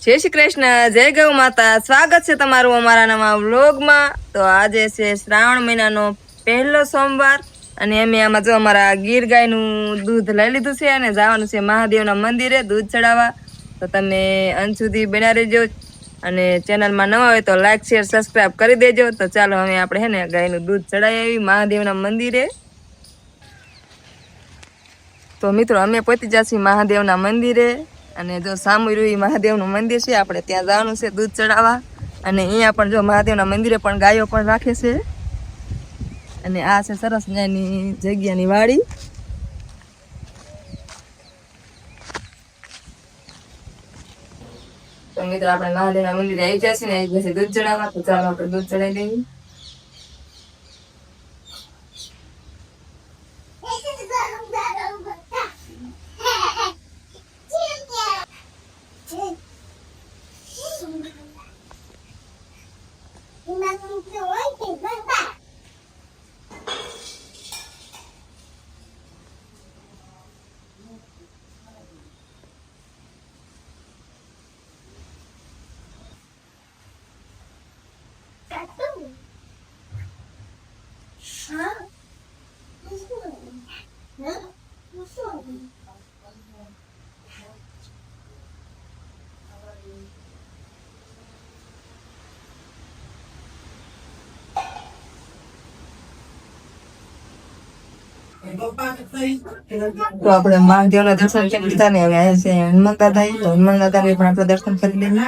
જય શ્રી કૃષ્ણ, જય ગૌ માતા. સ્વાગત છે તમારું અમારા નવા વ્લોગમાં. તો આજે છે શ્રાવણ મહિનાનો પહેલો સોમવાર અને અમે આમાં જો અમારા ગીર ગાયનું દૂધ લઈ લીધું છે અને જવાનું છે મહાદેવના મંદિરે દૂધ ચડાવવા. તો તમે અંત સુધી બન્યા રહેજો અને ચેનલમાં નવા હોય તો લાઈક શેર સબસ્ક્રાઈબ કરી દેજો. તો ચાલો હવે આપણે હે ને ગાયનું દૂધ ચડાવી આવી મહાદેવના મંદિરે. તો મિત્રો અમે પહોંચી જશું મહાદેવના મંદિરે અને જો સામુઈ મહાદેવનું મંદિર છે, આપણે ત્યાં જવાનું છે દૂધ ચડાવવા. અને અહીંયા પણ જો મહાદેવના મંદિરે પણ ગાયો પણ રાખે છે અને આ છે સરસ મજાની જગ્યાની વાડી. તો મિત્રો આપણે મહાદેવના મંદિરે આવી જશે ને આવી જશે દૂધ ચડાવવા. તો ચાલો આપણે દૂધ ચડાવી દઈએ. તો આપણે મહાદેવના દર્શન કરતા ને હવે આવ્યા છે હનુમાન દાદા. તો હનુમાન દાદા ને પણ આપણે દર્શન કરી લઈએ.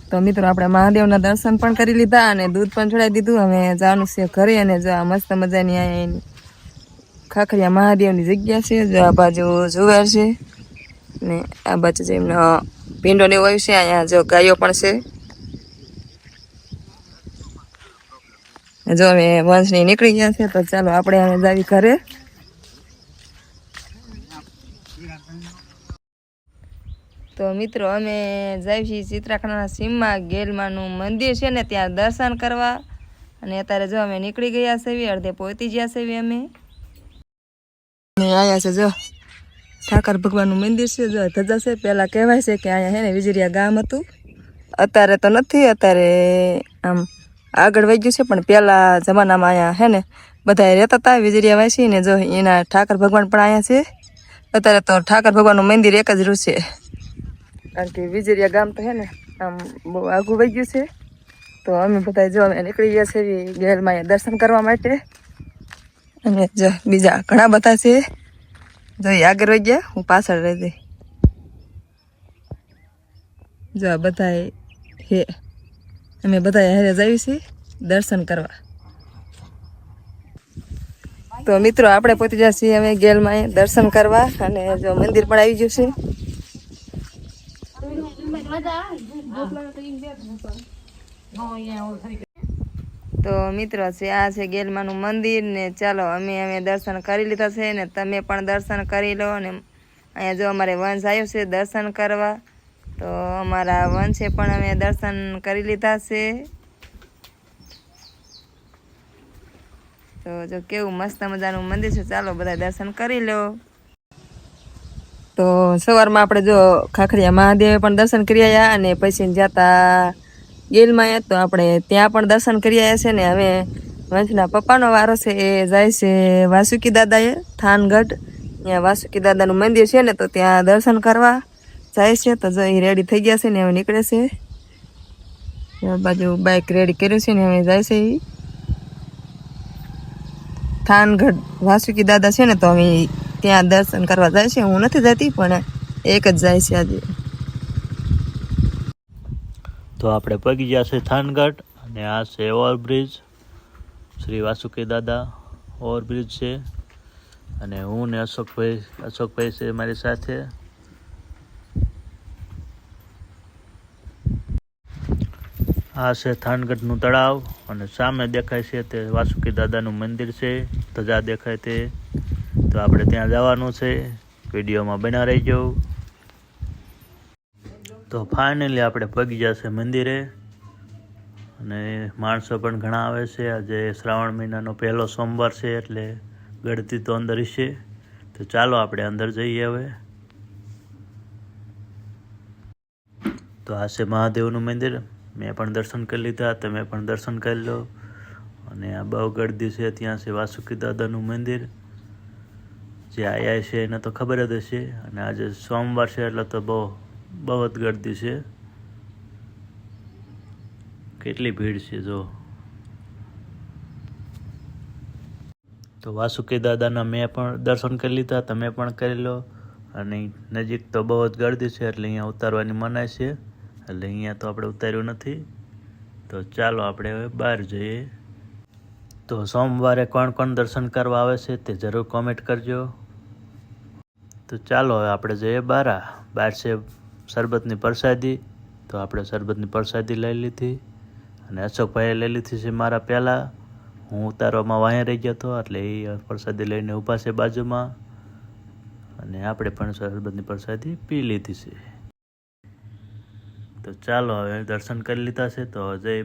તો મિત્રો આપણે મહાદેવના દર્શન પણ કરી લીધા અને દૂધ પણ ચડાવી દીધું. હવે જવાનું છે ઘરે અને જો આ મસ્ત મજાની આ ખાખરિયા મહાદેવની જગ્યા છે. જો આ બાજુ જુવાર છે ને આ બાજુ જે એમનો ભીંડો ને એવું આવ્યું છે. અહીંયા જો ગાયો પણ છે. જો અમે વંશની નીકળી ગયા છે. તો ચાલો આપણે હવે જાવી ઘરે. તો મિત્રો અમે જઈએ છીએ ચિત્રાખાના સીમમાં ગેલમાનું મંદિર છે ને ત્યાં દર્શન કરવા. અને અત્યારે જો અમે નીકળી ગયા છે, અડધે પહોંચી ગયા છે. અમે આયા છે જો ઠાકર ભગવાનનું મંદિર છે. જો ધજા છે. પહેલાં કહેવાય છે કે અહીંયા હે ને વિજરિયા ગામ હતું. અત્યારે તો નથી, અત્યારે આમ આગળ વહી ગયું છે. પણ પહેલાં જમાનામાં અહીંયા હે ને બધા રહેતા હતા વિજરિયા વાસી ને. જો એના ઠાકર ભગવાન પણ અહીંયા છે. અત્યારે તો ઠાકર ભગવાનનું મંદિર એક જ રહ્યું છે, કારણ કે વિજરિયા ગામ તો હે ને આમ બહુ આગું વહી ગયું છે. તો અમે બધા જો અમે નીકળી ગયા છે ગેલમાં અહીંયા દર્શન કરવા માટે. અને જો બીજા ઘણા બધા છે. જો એ આગળ વહી ગયા, હું પાછળ રહી જઈ. જો આ બધા હે અમે બધા હારે જઈએ છીએ દર્શન કરવા. તો મિત્રો આપણે પહોંચી ગયા છીએ અમે ગેલમાં દર્શન કરવા. અને જો મંદિર પણ આવી ગયું છે. તો મિત્રો છે આ છે ગેલમાનું મંદિર ને ચાલો અમે દર્શન કરી લીધા છે ને તમે પણ દર્શન કરી લો. ને અહીંયા જો અમારે વંશ આવ્યો છે દર્શન કરવા. તો અમારા વંશે પણ અમે દર્શન કરી લીધા છે. તો જો કેવું મસ્ત મજાનું મંદિર છે. ચાલો બધા દર્શન કરી લો. તો સવારમાં આપણે જો ખાખરિયા મહાદેવે પણ દર્શન કરી આવ્યા અને પછી જતા ગેલમાં આવ્યા. તો આપણે ત્યાં પણ દર્શન કરી આવ્યા છે. ને હવે વંશના પપ્પાનો વારો છે, એ જાય છે વાસુકી દાદાએ થાનગઢ. ત્યાં વાસુકી દાદાનું મંદિર છે ને તો ત્યાં દર્શન કરવા જાય છે. તો જો એ રેડી થઈ ગયા છે ને હવે નીકળે છે. બાજુ બાઇક રેડી કર્યું છે ને હવે જાય છે એ થાનગઢ વાસુકી દાદા છે ને. તો હવે ત્યાં દર્શન કરવા જાય છે. હું નથી જતી પણ એક જ જાય છે આજે. તો આપણે પગી ગયા છે થાનગઢ અને આ છે ઓવરબ્રિજ, શ્રી વાસુકી દાદા ઓવરબ્રિજ છે. અને હું ને અશોકભાઈ છે મારી સાથે. આ છે થાનગઢનું તળાવ અને સામે દેખાય છે તે વાસુકી દાદાનું મંદિર છે, ધજા દેખાય તે. તો આપણે ત્યાં જવાનું છે, વિડીયોમાં બના રહેજો. તો ફાઇનલી આપણે પગી જશે મંદિરે અને માણસો પણ ઘણા આવે છે. આજે શ્રાવણ મહિનાનો પહેલો સોમવાર છે એટલે ગળતી તો અંદર હશે. તો ચાલો આપણે અંદર જઈએ હવે. તો આ છે મહાદેવનું મંદિર. મેં પણ દર્શન કરી લીધા, તમે પણ દર્શન કરી લો. અને આ બહુ ગળદી છે. ત્યાં છે વાસુકી દાદાનું મંદિર. જે આયા છે એને તો ખબર જ હશે. અને આજે સોમવાર છે એટલે તો બહુ જ ગળદી છે. કેટલી ભીડ છે જો. તો વાસુકી દાદાના મેં પણ દર્શન કરી લીધા, તમે પણ કરી લો. અને નજીક તો બહુ જ ગળદી છે એટલે અહીંયા ઉતારવાની મનાય છે, એટલે અહીંયા તો આપણે ઉતાર્યું નથી. તો ચાલો આપણે હવે બહાર જઈએ. તો સોમવારે કોણ દર્શન કરવા આવે છે તે જરૂર કોમેન્ટ કરજો. તો ચાલો હવે આપણે જઈએ બહાર છે શરબતની પ્રસાદી. તો આપણે શરબતની પ્રસાદી લઈ લીધી અને અશોકભાઈએ લઈ લીધી છે મારા પહેલાં. હું ઉતારવામાં વાંહે રહી ગયો હતો એટલે એ પ્રસાદી લઈને ઊભા છે બાજુમાં. અને આપણે પણ શરબતની પ્રસાદી પી લીધી છે. તો ચાલો હવે દર્શન કરી લીધા છે. તો જઈ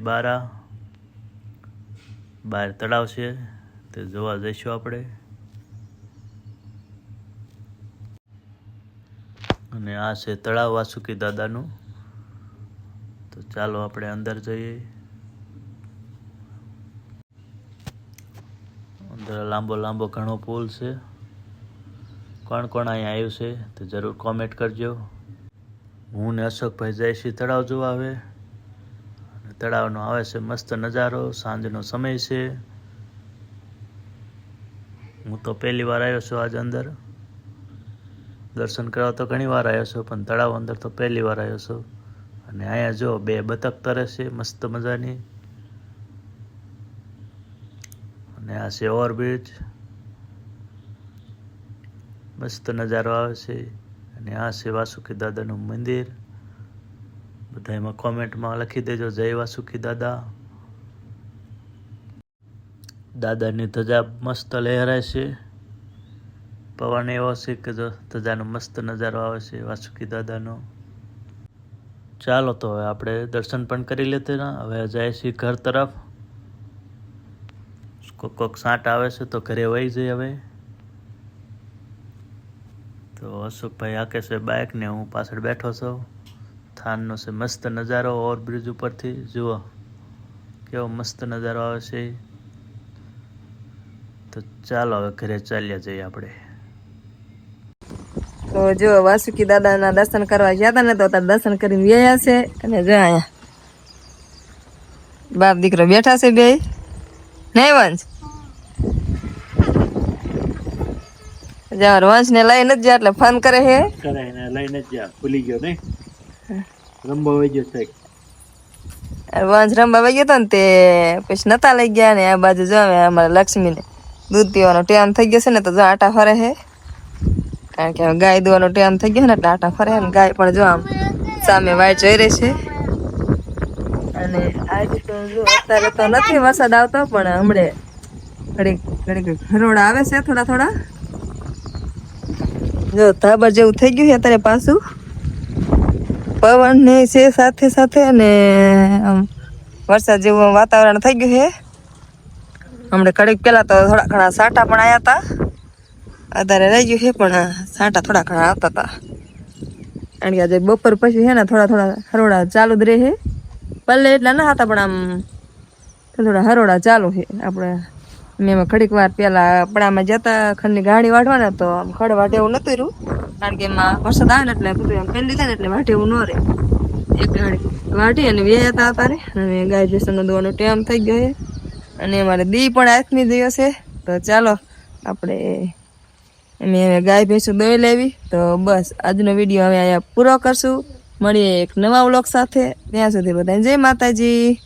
બહાર તળાવ છે તે જોવા જઈશું આપણે. અને આ છે તળાવ વાસુકી દાદાનું. તો ચાલો આપણે અંદર જઈએ. અંદર લાંબો ઘણો પુલ છે. કોણ અહીંયા આવ્યું છે તે જરૂર કોમેન્ટ કરજો. હું ને અશોકભાઈ જાય છે તળાવ જોવા હવે. અને તળાવનો આવે છે મસ્ત નજારો. સાંજનો સમય છે. હું તો પહેલી વાર આવ્યો છું આજ અંદર. દર્શન કરવા તો ઘણી વાર આવ્યો છું પણ તળાવ અંદર તો પહેલી વાર આવ્યો છું. અને અહીંયા જો 2 બતક તરે છે મસ્ત મજાની. અને આ છે ઓવરબ્રિજ. મસ્ત નજારો આવે છે. અને આ છે વાસુકી દાદાનું મંદિર. બધા એમાં કોમેન્ટમાં લખી દેજો જય વાસુકી દાદા. દાદાની ધજા મસ્ત લહેરાય છે. પવન એવો છે કે જો ધજાનો મસ્ત નજારો આવે છે વાસુકી દાદાનો. ચાલો તો હવે આપણે દર્શન પણ કરી લેતા. હવે જાય છે ઘર તરફ. કોક સાંટ આવે છે તો ઘરે વહી જઈએ હવે. તો અશોકભાઈ હાકે છે બાઇક ને હું પાછળ બેઠો છું. થાનનો છે મસ્ત નજારો ઓવરબ્રિજ ઉપરથી. જુઓ કેવો મસ્ત નજારો આવે છે. તો ચાલો હવે ઘરે ચાલ્યા જઈએ આપણે. તો જો વાસુકી દાદાના દર્શન કરવા ગયા હતા ને તો તાર દર્શન કરીને વ્યાયા છે. અને જો અહીંયા બાપ દીકરો બેઠા છે બે. નહીં વંશ વંશ ને લઈને જ જાય એટલે ફોન કરે છે. લઈને જ જા. ભૂલી ગયો નહીં રમવા વહી ગયો સાહેબ. વંશ રમવા વહી ગયો હતો ને તે પછી નતા લઈ ગયા. ને આ બાજુ જો અમારે લક્ષ્મીને દૂધ પીવાનો ટાઈમ થઈ ગયો છે ને તો જો આટા ફરે છે. કારણ કે ગાય દોવાનો ટાઈમ થઈ ગયો ને એટલે આટા ફરે. ને ગાય પણ જો આમ સામે વાય જોઈ રહી છે. અને આજે તો જો અત્યારે તો નથી વરસાદ આવતો પણ હમણે ઘડીક હરોડા આવે છે થોડા. જો ધાબર જેવું થઈ ગયું છે અત્યારે પાછું. પવન ને છે સાથે અને આમ વરસાદ જેવું વાતાવરણ થઈ ગયું છે. હમણાં ઘડીક પેલા તો થોડા ઘણા સાટા પણ આવ્યા હતા. અત્યારે રહી ગયું છે પણ સાટા થોડા ઘણા આવતા હતા. કારણ કે આજે બપોર પછી છે ને થોડા હરોડા ચાલુ જ રહે. પલ્લે એટલા ના હતા પણ આમ થોડા હરોડા ચાલુ છે. આપણે મેં ઘડીક વાર પેલા પડામાં જતા ખંડની ગાડી વાઢવા ને તો આમ ખડ વાટે એવું નતું રહ્યું. કારણ કે એમાં વરસાદ આવે ને એટલે બધું એમ પેલી થાય ને એટલે વાટે એવું ન રહે. એક ગાડી વાટી અને વ્યાયા હતા અત્યારે. અને ગાય ભેંસનો દોવાનો ટાઈમ થઈ ગયો છે. અને અમારે દી પણ આથમી ગયો છે. તો ચાલો આપણે હવે ગાય ભેંસું દોઈ લેવી. તો બસ આજનો વિડીયો હવે અહીંયા પૂરો કરશું. મળીએ એક નવા વ્લોગ સાથે. ત્યાં સુધી બધાને જય માતાજી.